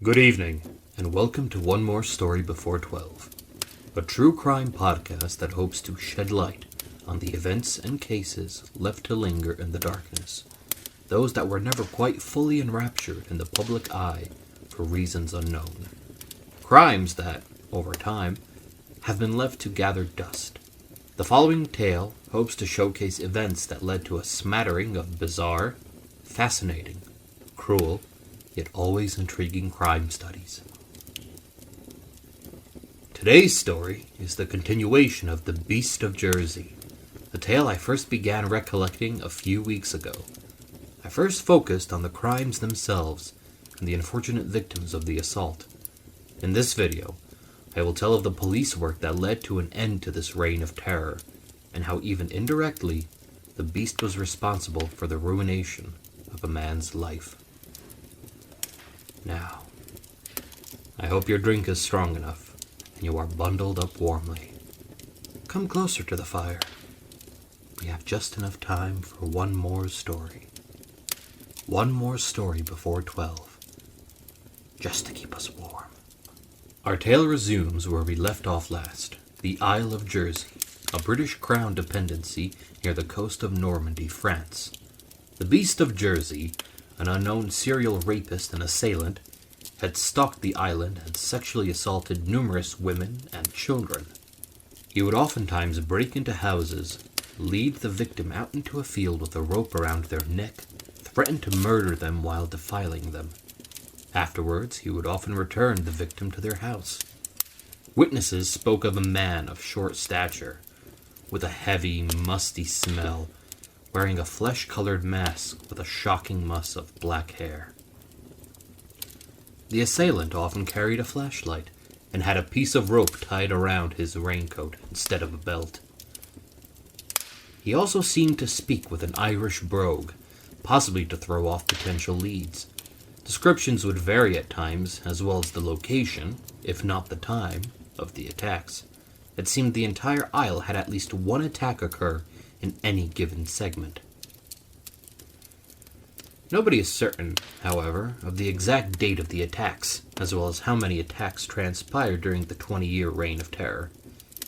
Good evening, and welcome to One More Story Before 12, a true crime podcast that hopes to shed light on the events and cases left to linger in the darkness, those that were never quite fully enraptured in the public eye for reasons unknown, crimes that, over time, have been left to gather dust. The following tale hopes to showcase events that led to a smattering of bizarre, fascinating, cruel, yet always intriguing crime studies. Today's story is the continuation of The Beast of Jersey, a tale I first began recollecting a few weeks ago. I first focused on the crimes themselves and the unfortunate victims of the assault. In this video, I will tell of the police work that led to an end to this reign of terror, and how even indirectly, the beast was responsible for the ruination of a man's life. Now, I hope your drink is strong enough, and you are bundled up warmly. Come closer to the fire. We have just enough time for one more story. One more story before 12, just to keep us warm. Our tale resumes where we left off last, the Isle of Jersey, a British Crown dependency near the coast of Normandy, France. The Beast of Jersey, an unknown serial rapist and assailant, had stalked the island and sexually assaulted numerous women and children. He would oftentimes break into houses, lead the victim out into a field with a rope around their neck, threaten to murder them while defiling them. Afterwards, he would often return the victim to their house. Witnesses spoke of a man of short stature, with a heavy, musty smell, wearing a flesh-colored mask with a shocking muss of black hair. The assailant often carried a flashlight and had a piece of rope tied around his raincoat instead of a belt. He also seemed to speak with an Irish brogue, possibly to throw off potential leads. Descriptions would vary at times, as well as the location, if not the time, of the attacks. It seemed the entire isle had at least one attack occur in any given segment. Nobody is certain, however, of the exact date of the attacks, as well as how many attacks transpired during the 20-year reign of terror.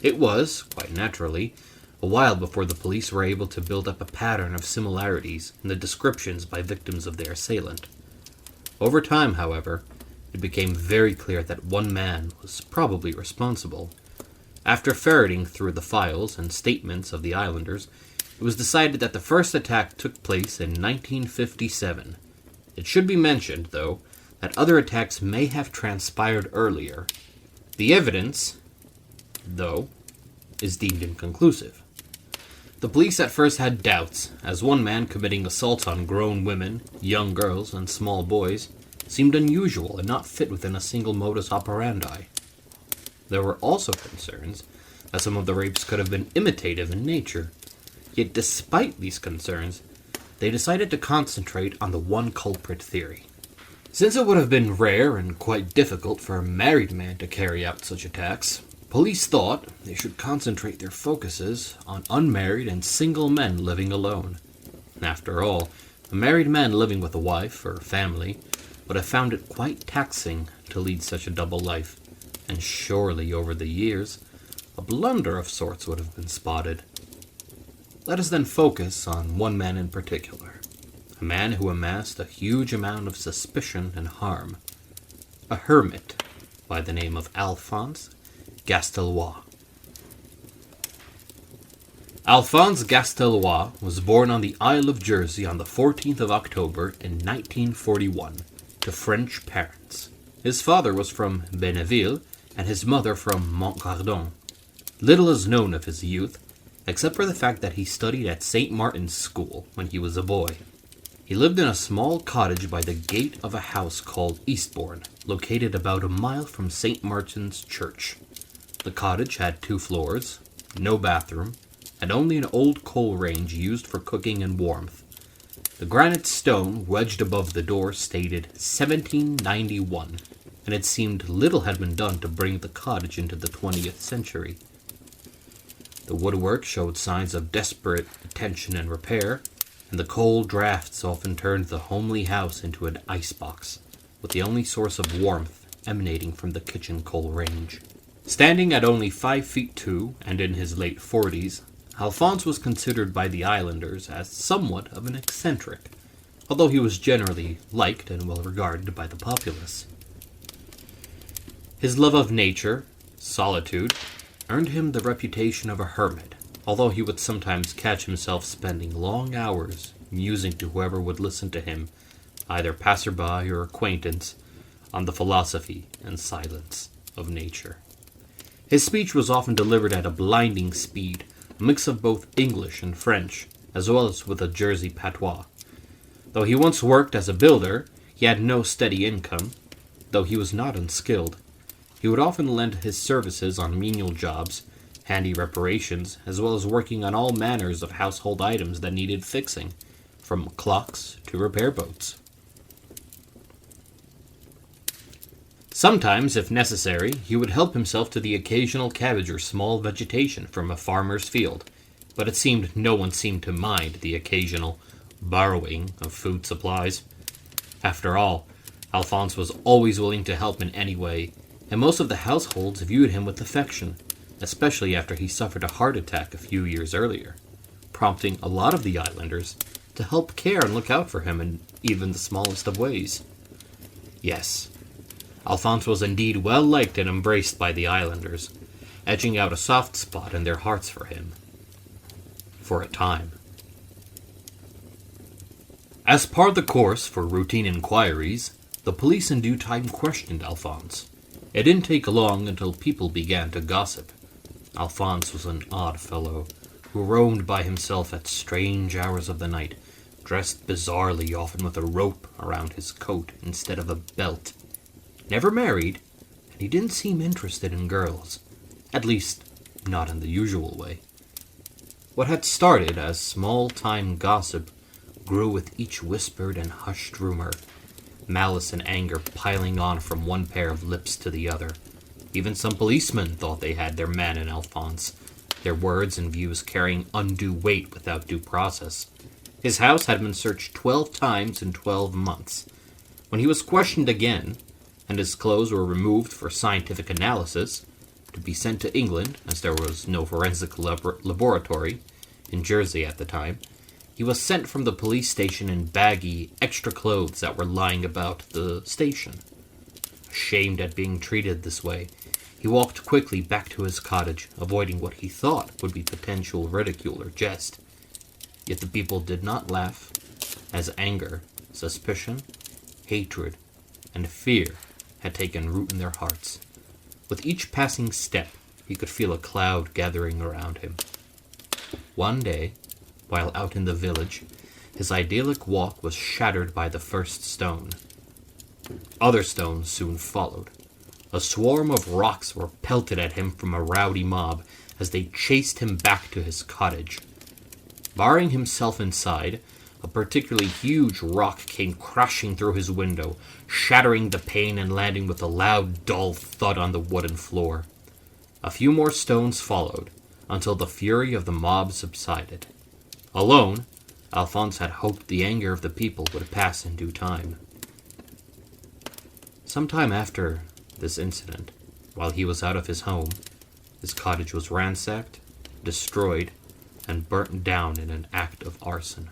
It was, quite naturally, a while before the police were able to build up a pattern of similarities in the descriptions by victims of their assailant. Over time, however, it became very clear that one man was probably responsible. After ferreting through the files and statements of the islanders, it was decided that the first attack took place in 1957. It should be mentioned, though, that other attacks may have transpired earlier. The evidence, though, is deemed inconclusive. The police at first had doubts, as one man committing assaults on grown women, young girls, and small boys seemed unusual and not fit within a single modus operandi. There were also concerns that some of the rapes could have been imitative in nature. Yet despite these concerns, they decided to concentrate on the one culprit theory. Since it would have been rare and quite difficult for a married man to carry out such attacks, police thought they should concentrate their focuses on unmarried and single men living alone. After all, a married man living with a wife or family would have found it quite taxing to lead such a double life, and surely over the years, a blunder of sorts would have been spotted. Let us then focus on one man in particular, a man who amassed a huge amount of suspicion and harm, a hermit by the name of Alphonse Gastelois. Alphonse Gastelois was born on the Isle of Jersey on the 14th of October in 1941 to French parents. His father was from Benneville and his mother from Montcardon. Little is known of his youth, except for the fact that he studied at St. Martin's School when he was a boy. He lived in a small cottage by the gate of a house called Eastbourne, located about a mile from St. Martin's Church. The cottage had 2 floors, no bathroom, and only an old coal range used for cooking and warmth. The granite stone wedged above the door stated 1791, and it seemed little had been done to bring the cottage into the 20th century. The woodwork showed signs of desperate attention and repair, and the cold drafts often turned the homely house into an icebox. with the only source of warmth emanating from the kitchen coal range. Standing at only 5 feet 2 and in his late 40s, Alphonse was considered by the islanders as somewhat of an eccentric, although he was generally liked and well regarded by the populace. His love of nature, solitude, earned him the reputation of a hermit, although he would sometimes catch himself spending long hours musing to whoever would listen to him, either passerby or acquaintance, on the philosophy and silence of nature. His speech was often delivered at a blinding speed, a mix of both English and French, as well as with a Jersey patois. Though he once worked as a builder, he had no steady income, though he was not unskilled. He would often lend his services on menial jobs, handy reparations, as well as working on all manners of household items that needed fixing, from clocks to repair boats. Sometimes, if necessary, he would help himself to the occasional cabbage or small vegetation from a farmer's field, but it seemed no one seemed to mind the occasional borrowing of food supplies. After all, Alphonse was always willing to help in any way, and most of the households viewed him with affection, especially after he suffered a heart attack a few years earlier, prompting a lot of the islanders to help care and look out for him in even the smallest of ways. Yes, Alphonse was indeed well liked and embraced by the islanders, edging out a soft spot in their hearts for him. For a time. As part of the course for routine inquiries, the police in due time questioned Alphonse. It didn't take long until people began to gossip. Alphonse was an odd fellow, who roamed by himself at strange hours of the night, dressed bizarrely, often with a rope around his coat instead of a belt. Never married, and he didn't seem interested in girls, at least not in the usual way. What had started as small-time gossip grew with each whispered and hushed rumor, malice and anger piling on from one pair of lips to the other. Even some policemen thought they had their man in Alphonse, their words and views carrying undue weight without due process. His house had been searched 12 times in 12 months. When he was questioned again, and his clothes were removed for scientific analysis, to be sent to England, as there was no forensic laboratory in Jersey at the time, he was sent from the police station in baggy, extra clothes that were lying about the station. Ashamed at being treated this way, he walked quickly back to his cottage, avoiding what he thought would be potential ridicule or jest. Yet the people did not laugh, as anger, suspicion, hatred, and fear had taken root in their hearts. With each passing step, he could feel a cloud gathering around him. One day, while out in the village, his idyllic walk was shattered by the first stone. Other stones soon followed. A swarm of rocks were pelted at him from a rowdy mob as they chased him back to his cottage. Barring himself inside, a particularly huge rock came crashing through his window, shattering the pane and landing with a loud, dull thud on the wooden floor. A few more stones followed, until the fury of the mob subsided. Alone, Alphonse had hoped the anger of the people would pass in due time. Sometime after this incident, while he was out of his home, his cottage was ransacked, destroyed, and burnt down in an act of arson.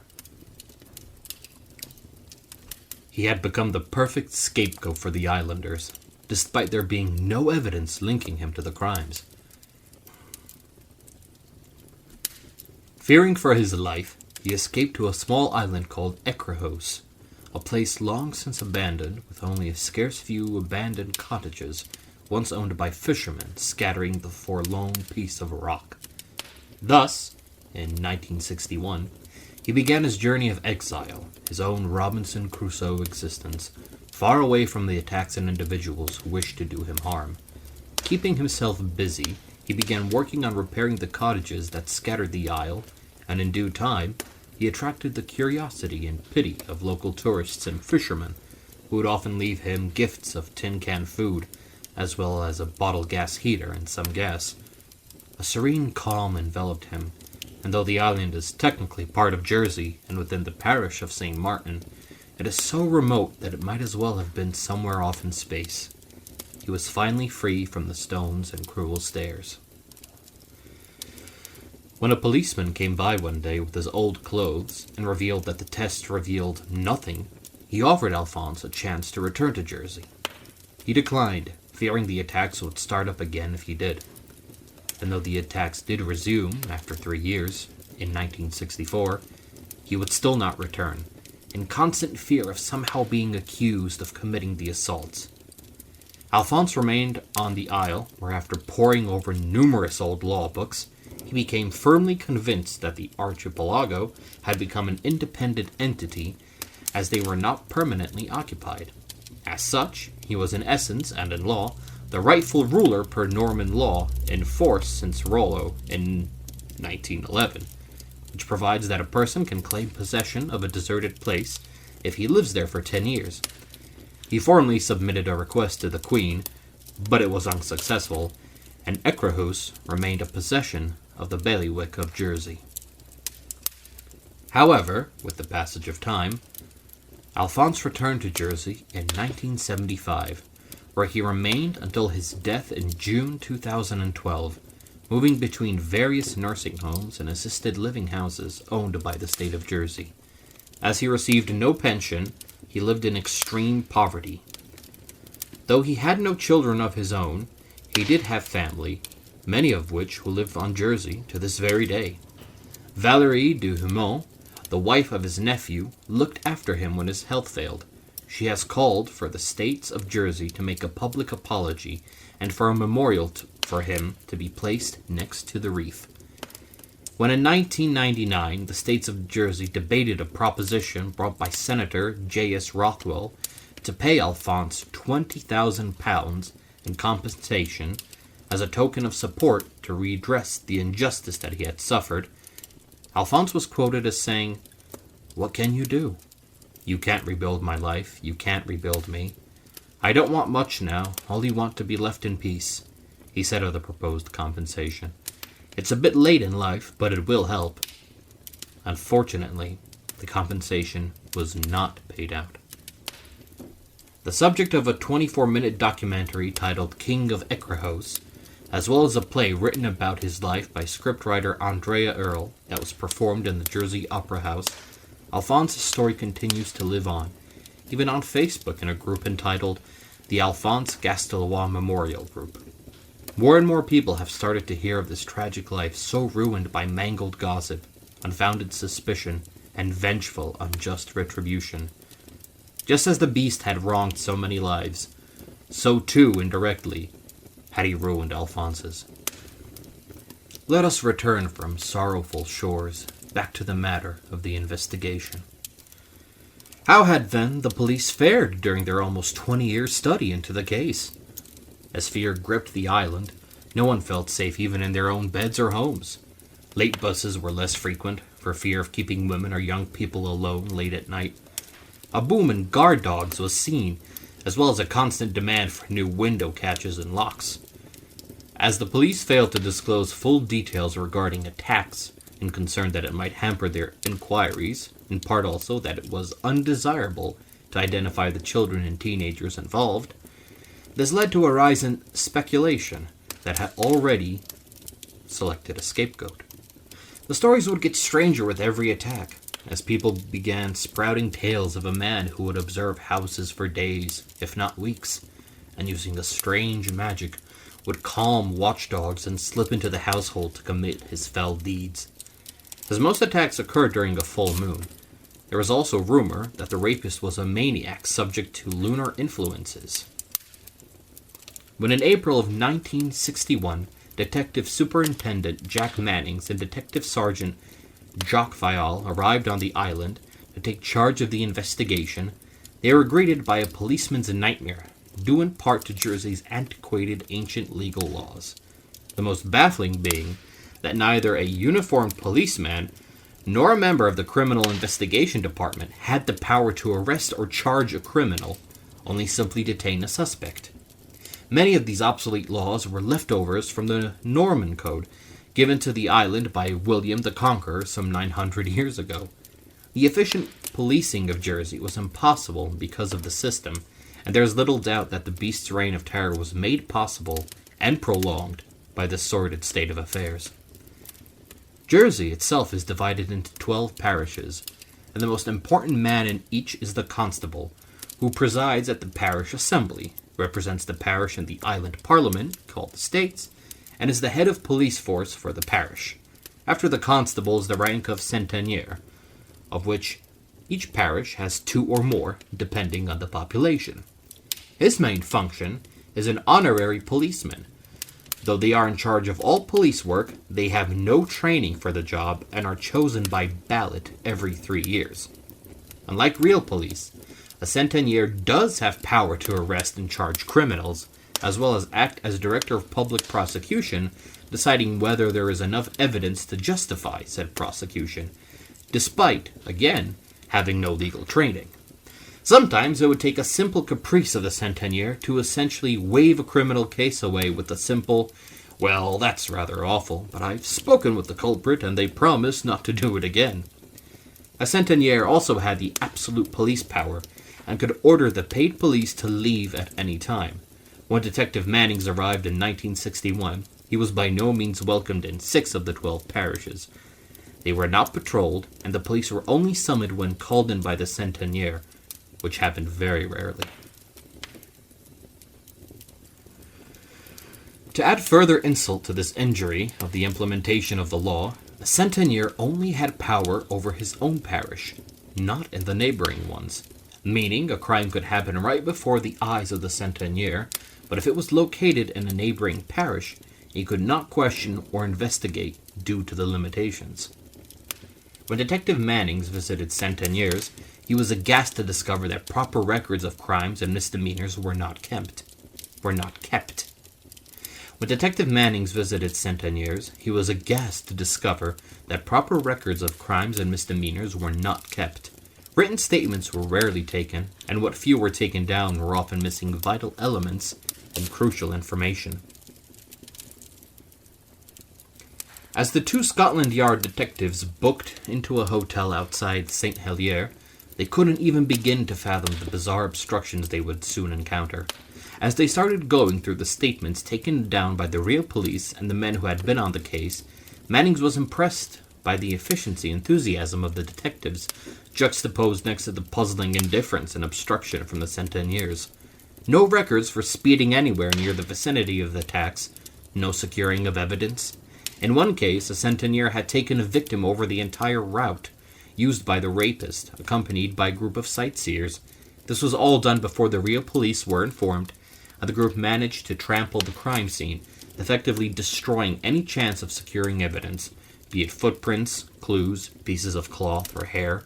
He had become the perfect scapegoat for the islanders, despite there being no evidence linking him to the crimes. Fearing for his life, he escaped to a small island called Ecrahos, a place long since abandoned, with only a scarce few abandoned cottages, once owned by fishermen scattering the forlorn piece of rock. Thus, in 1961, he began his journey of exile, his own Robinson Crusoe existence, far away from the attacks and individuals who wished to do him harm. Keeping himself busy, he began working on repairing the cottages that scattered the isle, and in due time, he attracted the curiosity and pity of local tourists and fishermen, who would often leave him gifts of tin-can food, as well as a bottle gas heater and some gas. A serene calm enveloped him, and though the island is technically part of Jersey and within the parish of St. Martin, It is so remote that it might as well have been somewhere off in space. He was finally free from the stones and cruel stares. When a policeman came by one day with his old clothes and revealed that the test revealed nothing, he offered Alphonse a chance to return to Jersey. He declined, fearing the attacks would start up again if he did. And though the attacks did resume after 3 years, in 1964, he would still not return, in constant fear of somehow being accused of committing the assaults. Alphonse remained on the Isle, where after poring over numerous old law books, he became firmly convinced that the archipelago had become an independent entity, as they were not permanently occupied. As such, he was in essence, and in law, the rightful ruler per Norman law in force since Rollo in 1911, which provides that a person can claim possession of a deserted place if he lives there for 10 years. He formally submitted a request to the Queen, but it was unsuccessful, and Ecrahus remained a possession of the bailiwick of Jersey. However, with the passage of time, Alphonse returned to Jersey in 1975, where he remained until his death in June 2012, moving between various nursing homes and assisted living houses owned by the state of Jersey. As he received no pension, he lived in extreme poverty. Though he had no children of his own, he did have family, many of which who live on Jersey to this very day. Valérie de Humont, the wife of his nephew, looked after him when his health failed. She has called for the states of Jersey to make a public apology and for a memorial for him to be placed next to the reef. When in 1999 the states of Jersey debated a proposition brought by Senator J.S. Rothwell to pay Alphonse £20,000 in compensation as a token of support to redress the injustice that he had suffered, Alphonse was quoted as saying, "What can you do? You can't rebuild my life. You can't rebuild me. I don't want much now. Only want to be left in peace," he said of the proposed compensation. "It's a bit late in life, but it will help." Unfortunately, the compensation was not paid out. The subject of a 24-minute documentary titled King of Ecrahos, as well as a play written about his life by scriptwriter Andrea Earle that was performed in the Jersey Opera House, Alphonse's story continues to live on, even on Facebook in a group entitled the Alphonse Gastelois Memorial Group. More and more people have started to hear of this tragic life so ruined by mangled gossip, unfounded suspicion, and vengeful, unjust retribution. Just as the beast had wronged so many lives, so too, indirectly, had he ruined Alphonse's. Let us return from sorrowful shores back to the matter of the investigation. How had, then, the police fared during their almost 20-year study into the case? As fear gripped the island, no one felt safe even in their own beds or homes. Late buses were less frequent, for fear of keeping women or young people alone late at night. A boom in guard dogs was seen, as well as a constant demand for new window catches and locks. As the police failed to disclose full details regarding attacks, and concerned that it might hamper their inquiries, in part also that it was undesirable to identify the children and teenagers involved, this led to a rise in speculation that had already selected a scapegoat. The stories would get stranger with every attack, as people began sprouting tales of a man who would observe houses for days, if not weeks, and using a strange magic would calm watchdogs and slip into the household to commit his fell deeds. As most attacks occurred during a full moon, there was also rumor that the rapist was a maniac subject to lunar influences. When in April of 1961, Detective Superintendent Jack Mannings and Detective Sergeant Jacques Vial arrived on the island to take charge of the investigation, they were greeted by a policeman's nightmare, due in part to Jersey's antiquated ancient legal laws. The most baffling being that neither a uniformed policeman nor a member of the Criminal Investigation Department had the power to arrest or charge a criminal, only simply detain a suspect. Many of these obsolete laws were leftovers from the Norman Code, given to the island by William the Conqueror some 900 years ago. The efficient policing of Jersey was impossible because of the system, and there is little doubt that the Beast's reign of terror was made possible and prolonged by this sordid state of affairs. Jersey itself is divided into 12 parishes, and the most important man in each is the constable, who presides at the parish assembly, represents the parish in the island parliament, called the States, and is the head of police force for the parish. After the constable is the rank of centenier, of which each parish has 2 or more, depending on the population. His main function is an honorary policeman. Though they are in charge of all police work, they have no training for the job and are chosen by ballot every 3 years. Unlike real police, a centenier does have power to arrest and charge criminals, as well as act as director of public prosecution, deciding whether there is enough evidence to justify said prosecution, despite, again, having no legal training. Sometimes it would take a simple caprice of the centenier to essentially wave a criminal case away with a simple, "Well, that's rather awful, but I've spoken with the culprit and they promise not to do it again." A centenier also had the absolute police power and could order the paid police to leave at any time. When Detective Mannings arrived in 1961, he was by no means welcomed in 6 of the 12 parishes. They were not patrolled, and the police were only summoned when called in by the centenier, which happened very rarely. To add further insult to this injury of the implementation of the law, a centenier only had power over his own parish, not in the neighboring ones, meaning a crime could happen right before the eyes of the centenier, but if it was located in a neighboring parish, he could not question or investigate due to the limitations. When Detective Mannings visited centeniers, he was aghast to discover that proper records of crimes and misdemeanors were not kept. When Detective Mannings visited centeniers, he was aghast to discover that proper records of crimes and misdemeanors were not kept. Written statements were rarely taken, and what few were taken down were often missing vital elements and crucial information. As the 2 Scotland Yard detectives booked into a hotel outside St. Helier, they couldn't even begin to fathom the bizarre obstructions they would soon encounter. As they started going through the statements taken down by the real police and the men who had been on the case, Mannings was impressed by the efficiency and enthusiasm of the detectives, juxtaposed next to the puzzling indifference and obstruction from the centeniers. No records for speeding anywhere near the vicinity of the attacks, no securing of evidence. In one case, a centenier had taken a victim over the entire route used by the rapist, accompanied by a group of sightseers. This was all done before the real police were informed, and the group managed to trample the crime scene, effectively destroying any chance of securing evidence, be it footprints, clues, pieces of cloth, or hair.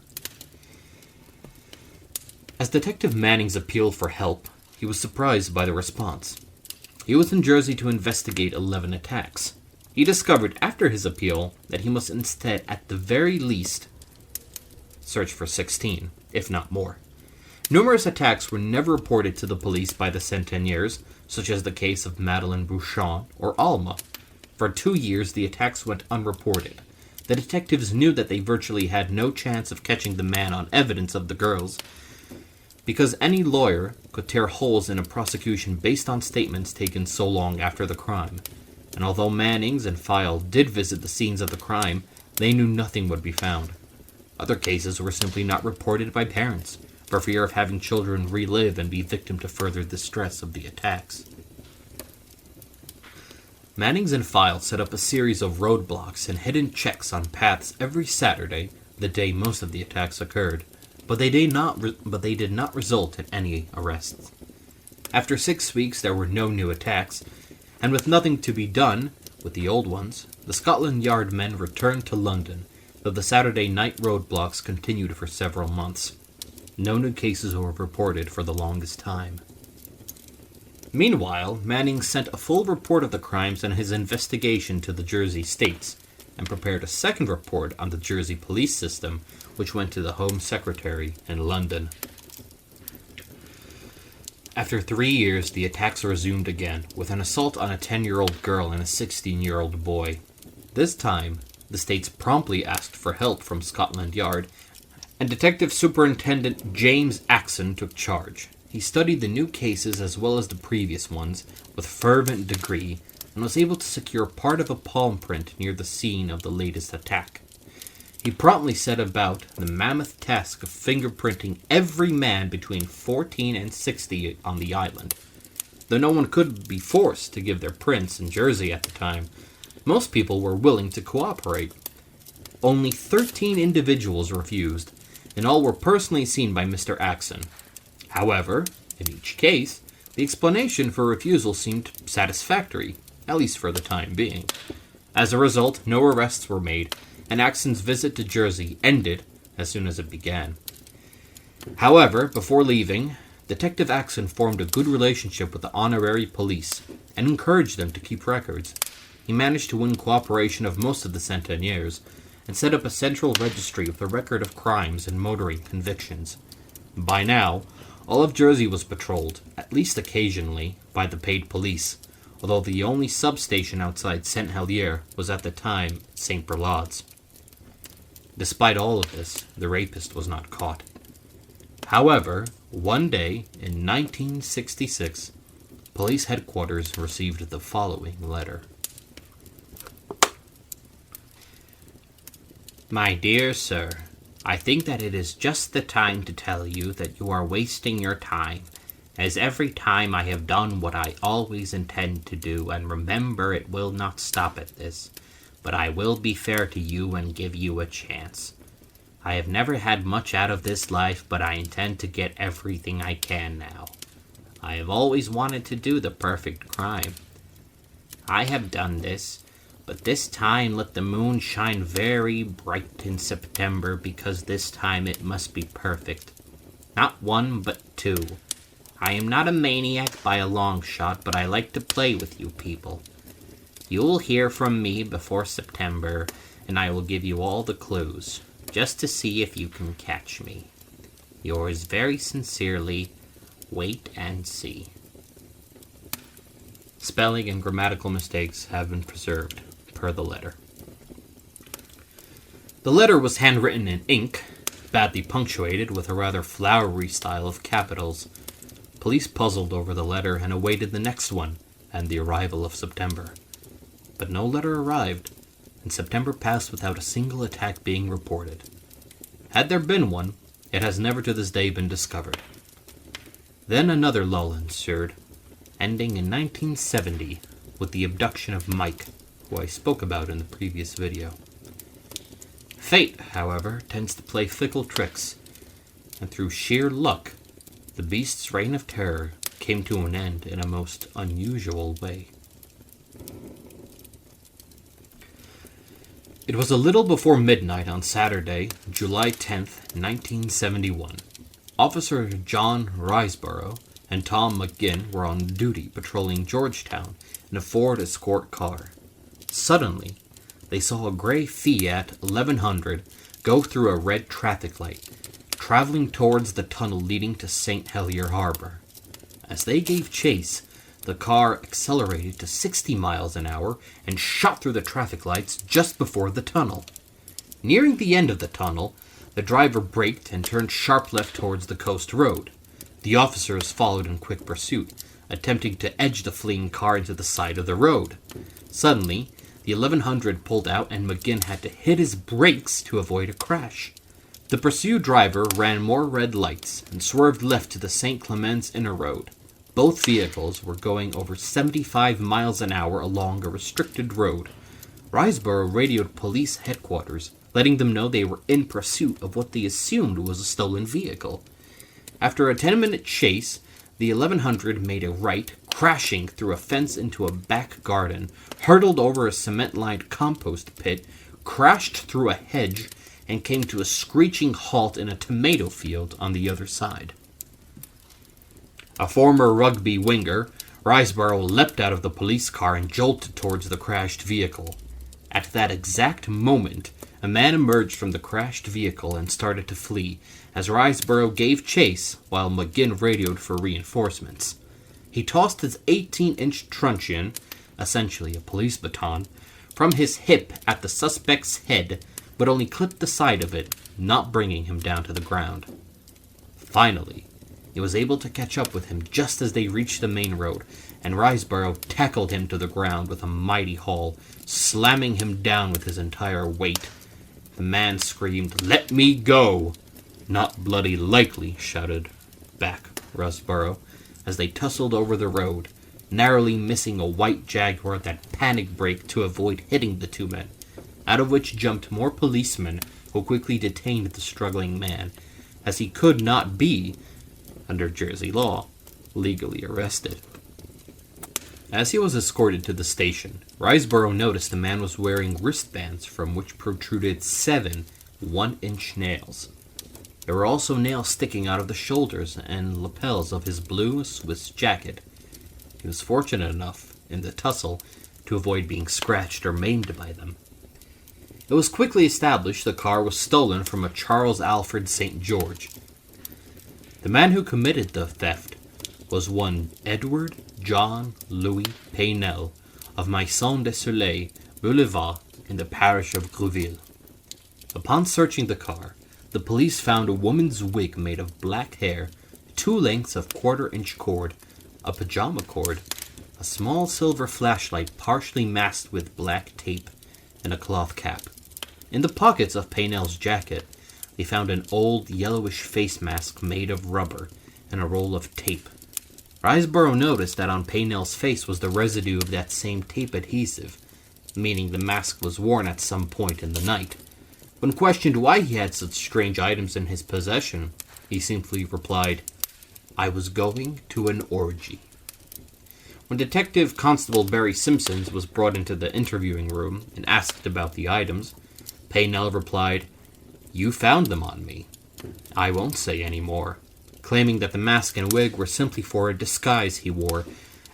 As Detective Mannings appealed for help, he was surprised by the response. He was in Jersey to investigate 11 attacks. He discovered after his appeal that he must instead, at the very least, search for 16, if not more. Numerous attacks were never reported to the police by the centeniers, such as the case of Madeleine Bouchon or Alma. For 2 years, the attacks went unreported. The detectives knew that they virtually had no chance of catching the man on evidence of the girls, because any lawyer could tear holes in a prosecution based on statements taken so long after the crime. And although Mannings and File did visit the scenes of the crime, they knew nothing would be found. Other cases were simply not reported by parents, for fear of having children relive and be victim to further distress of the attacks. Mannings and File set up a series of roadblocks and hidden checks on paths every Saturday, the day most of the attacks occurred, but they did not result in any arrests. After 6 weeks, there were no new attacks, and with nothing to be done with the old ones, the Scotland Yard men returned to London, though the Saturday night roadblocks continued for several months. No new cases were reported for the longest time. Meanwhile, Manning sent a full report of the crimes and his investigation to the Jersey States, and prepared a second report on the Jersey police system, which went to the Home Secretary in London. After 3 years, the attacks resumed again, with an assault on a 10-year-old girl and a 16-year-old boy. This time, the states promptly asked for help from Scotland Yard, and Detective Superintendent James Axon took charge. He studied the new cases as well as the previous ones with fervent degree and was able to secure part of a palm print near the scene of the latest attack. He promptly set about the mammoth task of fingerprinting every man between 14 and 60 on the island. Though no one could be forced to give their prints in Jersey at the time, most people were willing to cooperate. Only 13 individuals refused, and all were personally seen by Mr. Axon. However, in each case, the explanation for refusal seemed satisfactory, at least for the time being. As a result, no arrests were made, and Axon's visit to Jersey ended as soon as it began. However, before leaving, Detective Axon formed a good relationship with the honorary police and encouraged them to keep records. He managed to win cooperation of most of the centeniers and set up a central registry with a record of crimes and motoring convictions. By now, all of Jersey was patrolled, at least occasionally, by the paid police, although the only substation outside Saint Helier was at the time St. Berlaude's. Despite all of this, the rapist was not caught. However, one day in 1966, police headquarters received the following letter. My dear sir, I think that it is just the time to tell you that you are wasting your time, as every time I have done what I always intend to do, and remember it will not stop at this, but I will be fair to you and give you a chance. I have never had much out of this life, but I intend to get everything I can now. I have always wanted to do the perfect crime. I have done this, but this time let the moon shine very bright in September, because this time it must be perfect. Not one, but two. I am not a maniac by a long shot, but I like to play with you people. You will hear from me before September, and I will give you all the clues, just to see if you can catch me. Yours very sincerely, Wait and See. Spelling and grammatical mistakes have been preserved, per the letter. The letter was handwritten in ink, badly punctuated with a rather flowery style of capitals. Police puzzled over the letter and awaited the next one, and the arrival of September. But no letter arrived, and September passed without a single attack being reported. Had there been one, it has never to this day been discovered. Then another lull ensued, ending in 1970 with the abduction of Mike, who I spoke about in the previous video. Fate, however, tends to play fickle tricks, and through sheer luck, the beast's reign of terror came to an end in a most unusual way. It was a little before midnight on Saturday, July 10th, 1971. Officer John Riseborough and Tom McGinn were on duty patrolling Georgetown in a Ford Escort car. Suddenly, they saw a gray Fiat 1100 go through a red traffic light, traveling towards the tunnel leading to St. Helier Harbor. As they gave chase, the car accelerated to 60 miles an hour and shot through the traffic lights just before the tunnel. Nearing the end of the tunnel, the driver braked and turned sharp left towards the coast road. The officers followed in quick pursuit, attempting to edge the fleeing car into the side of the road. Suddenly, the 1100 pulled out and McGinn had to hit his brakes to avoid a crash. The pursued driver ran more red lights and swerved left to the St. Clement's Inner Road. Both vehicles were going over 75 miles an hour along a restricted road. Riseborough radioed police headquarters, letting them know they were in pursuit of what they assumed was a stolen vehicle. After a 10-minute chase, the 1100 made a right, crashing through a fence into a back garden, hurtled over a cement-lined compost pit, crashed through a hedge, and came to a screeching halt in a tomato field on the other side. A former rugby winger, Riseborough leapt out of the police car and jolted towards the crashed vehicle. At that exact moment, a man emerged from the crashed vehicle and started to flee, as Riseborough gave chase while McGinn radioed for reinforcements. He tossed his 18-inch truncheon, essentially a police baton, from his hip at the suspect's head, but only clipped the side of it, not bringing him down to the ground. Finally, he was able to catch up with him just as they reached the main road, and Riseborough tackled him to the ground with a mighty haul, slamming him down with his entire weight. The man screamed, "Let me go!" "Not bloody likely," shouted back Riseborough, as they tussled over the road, narrowly missing a white Jaguar that panic braked to avoid hitting the two men, out of which jumped more policemen who quickly detained the struggling man, as he could not be, under Jersey law, legally arrested. As he was escorted to the station, Riseborough noticed the man was wearing wristbands from which protruded 7 one-inch nails. There were also nails sticking out of the shoulders and lapels of his blue Swiss jacket. He was fortunate enough, in the tussle, to avoid being scratched or maimed by them. It was quickly established the car was stolen from a Charles Alfred St. George. The man who committed the theft was one Edward John Louis Paynel of Maison de Soleil Boulevard in the parish of Grouville. Upon searching the car, the police found a woman's wig made of black hair, 2 lengths of quarter-inch cord, a pajama cord, a small silver flashlight partially masked with black tape, and a cloth cap. In the pockets of Paynel's jacket, they found an old yellowish face mask made of rubber and a roll of tape. Riseborough noticed that on Paynel's face was the residue of that same tape adhesive, meaning the mask was worn at some point in the night. When questioned why he had such strange items in his possession, he simply replied, "I was going to an orgy." When Detective Constable Barry Simpsons was brought into the interviewing room and asked about the items, Paynel replied, "You found them on me. I won't say any more," claiming that the mask and wig were simply for a disguise he wore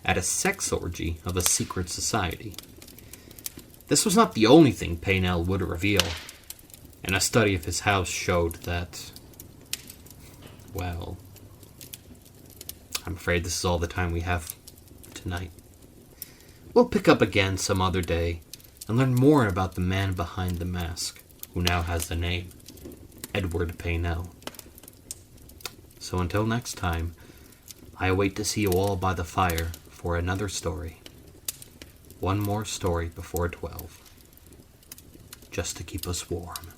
at a sex orgy of a secret society. This was not the only thing Paynel would reveal, and a study of his house showed that, well, I'm afraid this is all the time we have tonight. We'll pick up again some other day and learn more about the man behind the mask, who now has the name Edward Paynel. So until next time, I await to see you all by the fire for another story. One more story before 12, just to keep us warm.